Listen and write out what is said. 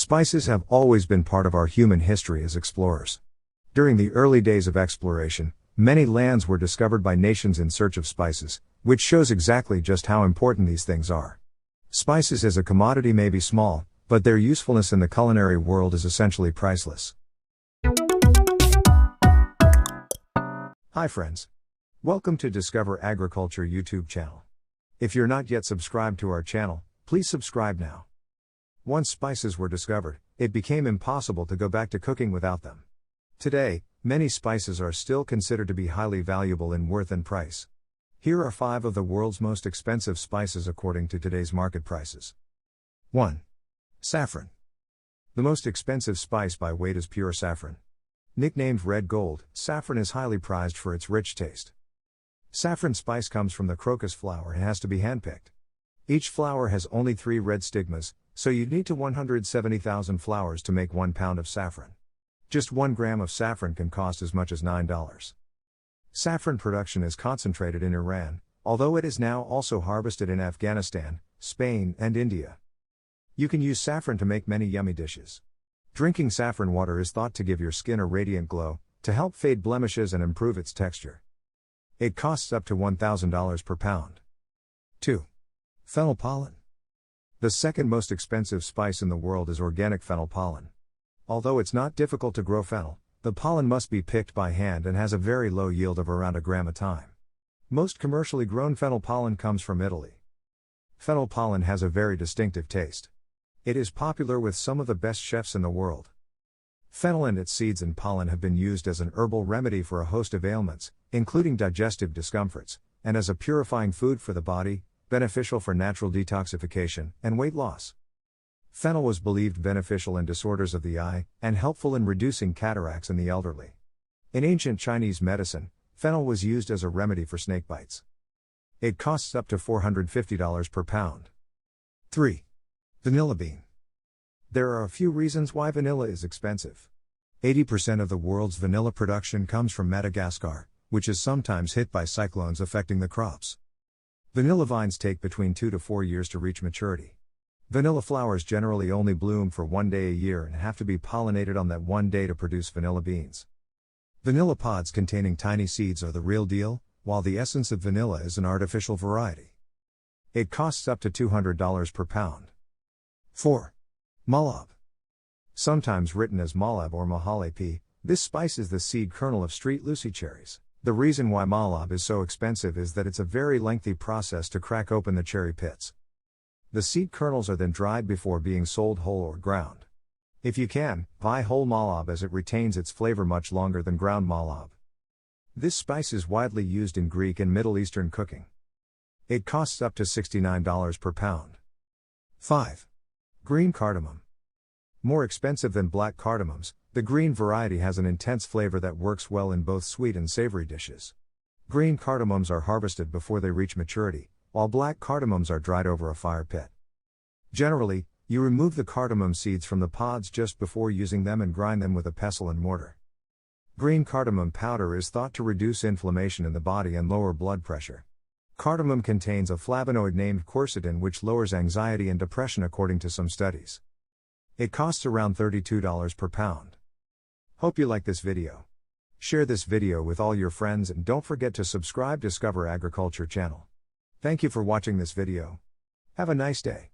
Spices have always been part of our human history as explorers. During the early days of exploration, many lands were discovered by nations in search of spices, which shows exactly just how important these things are. Spices as a commodity may be small, but their usefulness in the culinary world is essentially priceless. Hi friends. Welcome to Discover Agriculture YouTube channel. If you're not yet subscribed to our channel, please subscribe now. Once spices were discovered, it became impossible to go back to cooking without them. Today, many spices are still considered to be highly valuable in worth and price. Here are 5 of the world's most expensive spices according to today's market prices. 1. Saffron. The most expensive spice by weight is pure saffron. Nicknamed red gold, saffron is highly prized for its rich taste. Saffron spice comes from the crocus flower and has to be handpicked. Each flower has only 3 red stigmas, so you'd need 170,000 flowers to make 1 pound of saffron. Just 1 gram of saffron can cost as much as $9. Saffron production is concentrated in Iran, although it is now also harvested in Afghanistan, Spain, and India. You can use saffron to make many yummy dishes. Drinking saffron water is thought to give your skin a radiant glow, to help fade blemishes and improve its texture. It costs up to $1,000 per pound. 2. Fennel pollen. The second most expensive spice in the world is organic fennel pollen. Although it's not difficult to grow fennel, the pollen must be picked by hand and has a very low yield of around a gram a time. Most commercially grown fennel pollen comes from Italy. Fennel pollen has a very distinctive taste. It is popular with some of the best chefs in the world. Fennel and its seeds and pollen have been used as an herbal remedy for a host of ailments, including digestive discomforts, and as a purifying food for the body, beneficial for natural detoxification and weight loss. Fennel was believed beneficial in disorders of the eye, and helpful in reducing cataracts in the elderly. In ancient Chinese medicine, fennel was used as a remedy for snake bites. It costs up to $450 per pound. 3. Vanilla bean. There are a few reasons why vanilla is expensive. 80% of the world's vanilla production comes from Madagascar, which is sometimes hit by cyclones affecting the crops. Vanilla vines take between 2 to 4 years to reach maturity. Vanilla flowers generally only bloom for 1 day a year and have to be pollinated on that 1 day to produce vanilla beans. Vanilla pods containing tiny seeds are the real deal, while the essence of vanilla is an artificial variety. It costs up to $200 per pound. 4. Mahlab. Sometimes written as Mahlab or Mahlab, this spice is the seed kernel of street Lucy cherries. The reason why Mahlab is so expensive is that it's a very lengthy process to crack open the cherry pits. The seed kernels are then dried before being sold whole or ground. If you can, buy whole Mahlab as it retains its flavor much longer than ground Mahlab. This spice is widely used in Greek and Middle Eastern cooking. It costs up to $69 per pound. 5. Green cardamom. More expensive than black cardamoms, the green variety has an intense flavor that works well in both sweet and savory dishes. Green cardamoms are harvested before they reach maturity, while black cardamoms are dried over a fire pit. Generally, you remove the cardamom seeds from the pods just before using them and grind them with a pestle and mortar. Green cardamom powder is thought to reduce inflammation in the body and lower blood pressure. Cardamom contains a flavonoid named quercetin which lowers anxiety and depression according to some studies. It costs around $32 per pound. Hope you like this video. Share this video with all your friends and don't forget to subscribe to Discover Agriculture channel. Thank you for watching this video. Have a nice day.